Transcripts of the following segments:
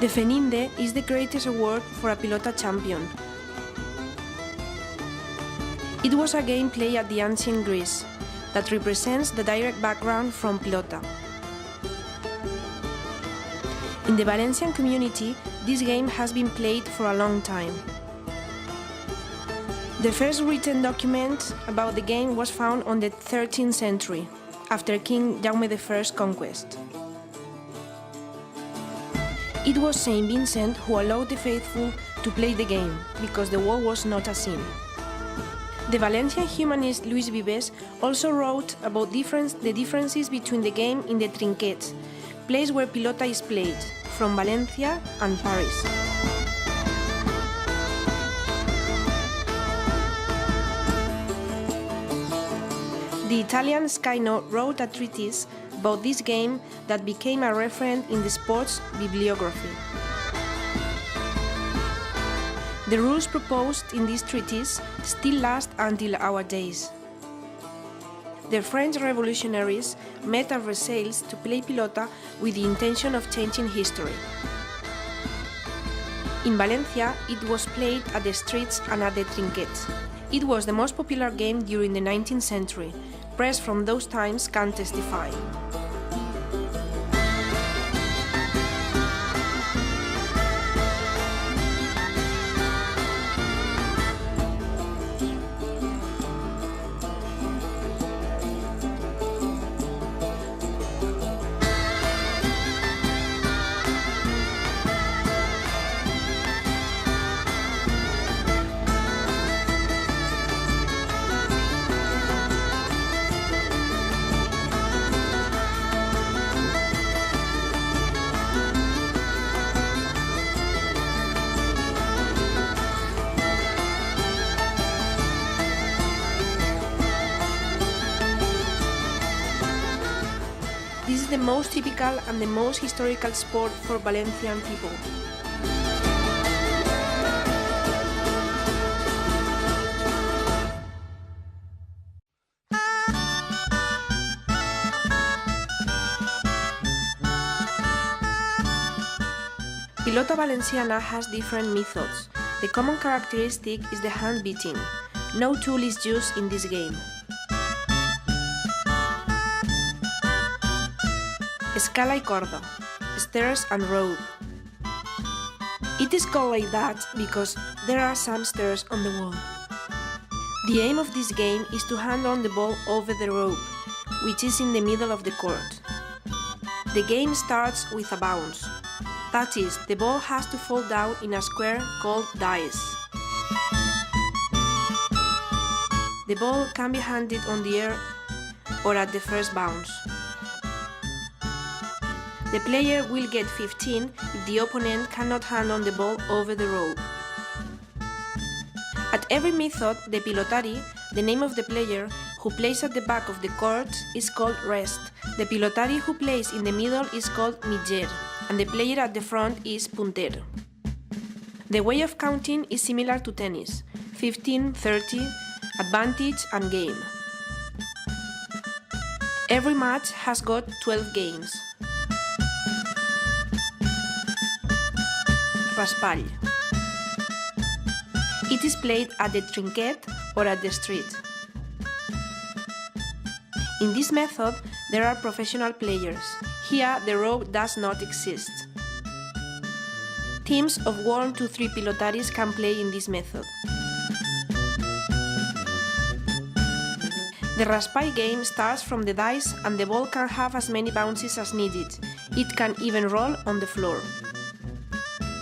The Feninde is the greatest award for a pilota champion. It was a game played at the ancient Greece that represents the direct background from pilota. In the Valencian community, this game has been played for a long time. The first written document about the game was found on the 13th century, after King Jaume I's conquest. It was Saint Vincent who allowed the faithful to play the game, because the war was not a sin. The Valencian humanist Luis Vives also wrote about the differences between the game in the trinquets, place where pilota is played, from Valencia and Paris. The Italian Skyno wrote a treatise about this game that became a reference in the sports bibliography. The rules proposed in this treatise still last until our days. The French revolutionaries met at Versailles to play pilota with the intention of changing history. In Valencia, it was played at the streets and at the trinquets. It was the most popular game during the 19th century. Press from those times can testify. This is the most typical and the most historical sport for Valencian people. Pilota valenciana has different methods. The common characteristic is the hand beating. No tool is used in this game. Escala y corda, stairs and rope. It is called like that because there are some stairs on the wall. The aim of this game is to hand on the ball over the rope, which is in the middle of the court. The game starts with a bounce. That is, the ball has to fall down in a square called dice. The ball can be handed on the air or at the first bounce. The player will get 15 if the opponent cannot hand on the ball over the rope. At every method, the pilotari, the name of the player, who plays at the back of the court is called rest. The pilotari who plays in the middle is called mitger, and the player at the front is punter. The way of counting is similar to tennis: 15, 30, advantage and game. Every match has got 12 games. Raspall. It is played at the trinquet or at the street. In this method, there are professional players. Here, the rope does not exist. Teams of 1 to 3 pilotaris can play in this method. The raspall game starts from the dice and the ball can have as many bounces as needed. It can even roll on the floor.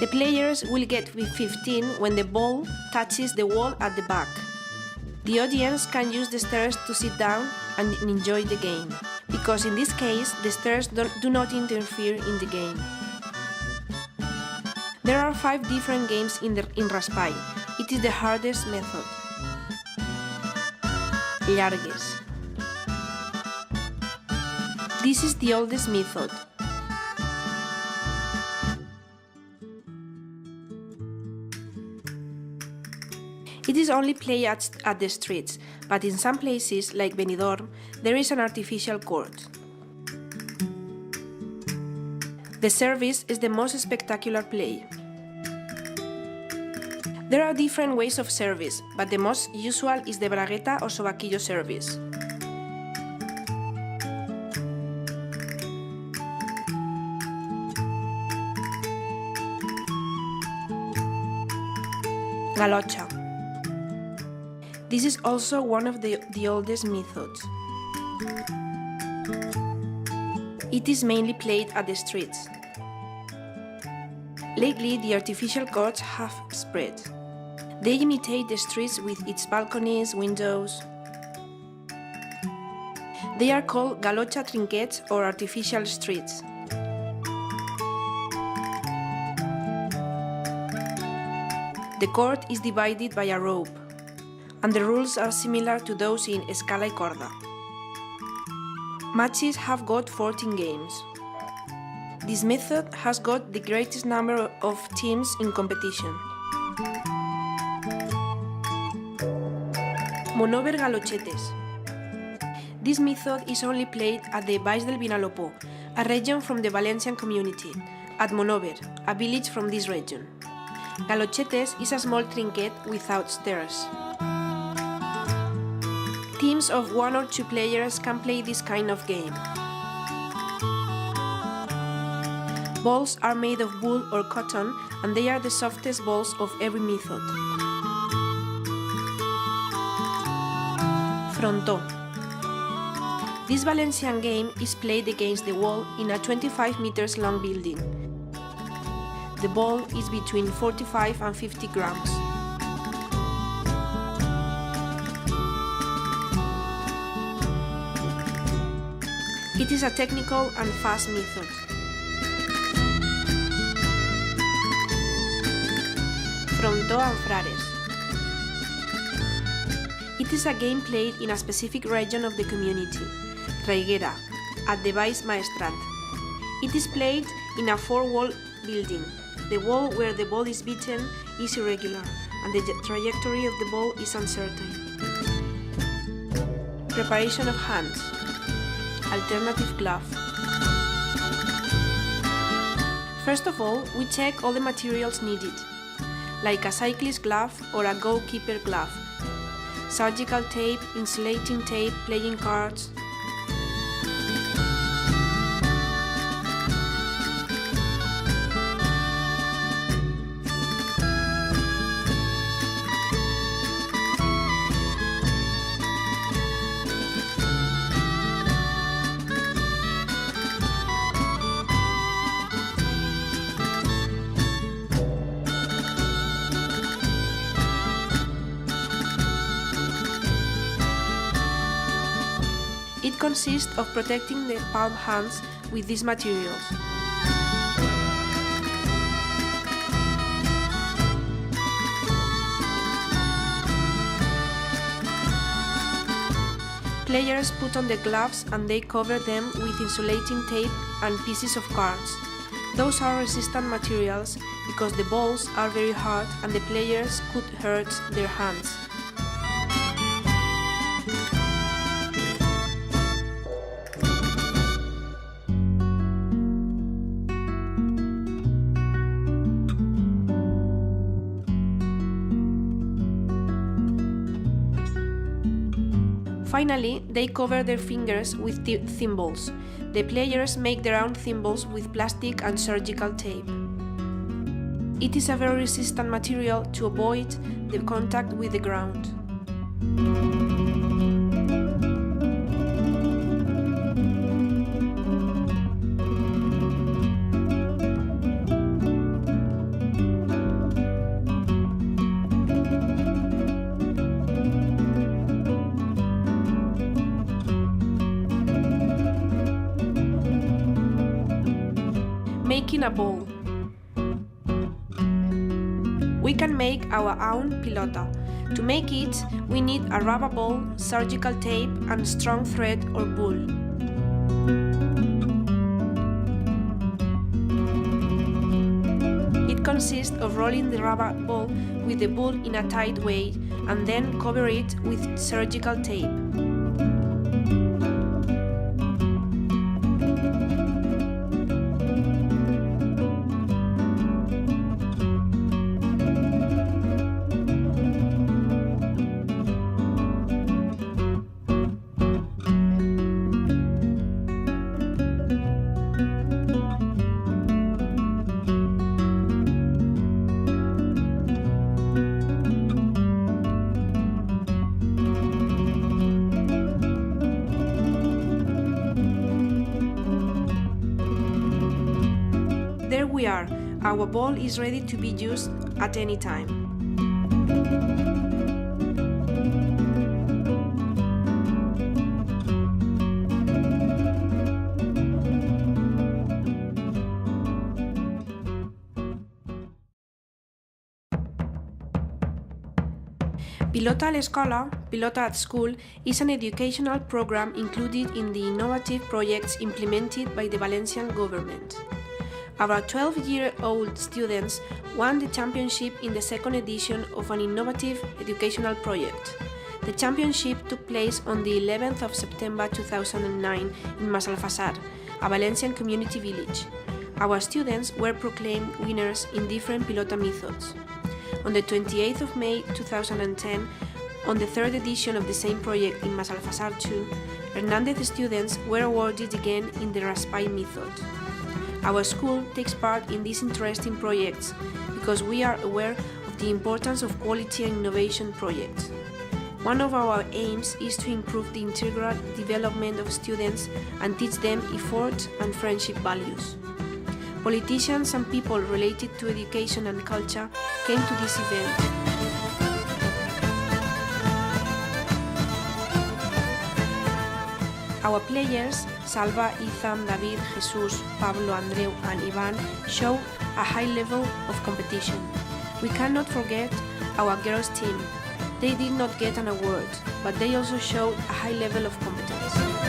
The players will get 15 when the ball touches the wall at the back. The audience can use the stairs to sit down and enjoy the game, because in this case the stairs do not interfere in the game. There are 5 different games in raspall. It is the hardest method. Llargues. This is the oldest method. It is only played at the streets, but in some places, like Benidorm, there is an artificial court. The service is the most spectacular play. There are different ways of service, but the most usual is the bragueta or sobaquillo service. Galocha. This is also one of the oldest methods. It is mainly played at the streets. Lately, the artificial courts have spread. They imitate the streets with its balconies, windows. They are called galocha trinquets or artificial streets. The court is divided by a rope, and the rules are similar to those in escala y corda. Matches have got 14 games. This method has got the greatest number of teams in competition. Monover galochetes. This method is only played at the Baix del Vinalopó, a region from the Valencian community, at Monover, a village from this region. Galochetes is a small trinquet without stairs. Teams of 1 or 2 players can play this kind of game. Balls are made of wool or cotton, and they are the softest balls of every method. Frontó. This Valencian game is played against the wall in a 25 meters long building. The ball is between 45 and 50 grams. It is a technical and fast method. Frontó and frares. It is a game played in a specific region of the community, Ribera, at the Baix Maestrat. It is played in a 4-wall building. The wall where the ball is beaten is irregular, and the trajectory of the ball is uncertain. Preparation of hands. Alternative glove. First of all, we check all the materials needed, like a cyclist glove or a goalkeeper glove, surgical tape, insulating tape, playing cards. It consists of protecting the palm hands with these materials. Players put on the gloves and they cover them with insulating tape and pieces of cards. Those are resistant materials because the balls are very hard and the players could hurt their hands. Finally, they cover their fingers with thimbles. The players make their own thimbles with plastic and surgical tape. It is a very resistant material to avoid the contact with the ground. Making a ball. We can make our own pilota. To make it, we need a rubber ball, surgical tape, and strong thread or wool. It consists of rolling the rubber ball with the wool in a tight way and then cover it with surgical tape. we are. Our ball is ready to be used at any time. Pilota a l'escola, Pilota at School, is an educational program included in the innovative projects implemented by the Valencian government. Our 12-year-old students won the championship in the second edition of an innovative educational project. The championship took place on the 11th of September 2009 in Massalfassar, a Valencian community village. Our students were proclaimed winners in different Pilota methods. On the 28th of May 2010, on the third edition of the same project in Massalfassar 2, Hernàndez students were awarded again in the Raspai method. Our school takes part in these interesting projects because we are aware of the importance of quality and innovation projects. One of our aims is to improve the integral development of students and teach them effort and friendship values. Politicians and people related to education and culture came to this event. Our players, Salva, Ethan, David, Jesus, Pablo, Andreu and Ivan, showed a high level of competition. We cannot forget our girls team. They did not get an award, but they also showed a high level of competence.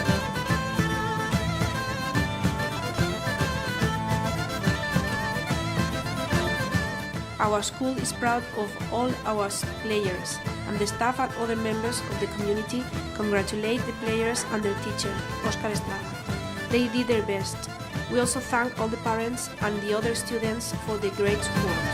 Our school is proud of all our players, and the staff and other members of the community congratulate the players and their teacher, Oscar Estrada. They did their best. We also thank all the parents and the other students for the great support.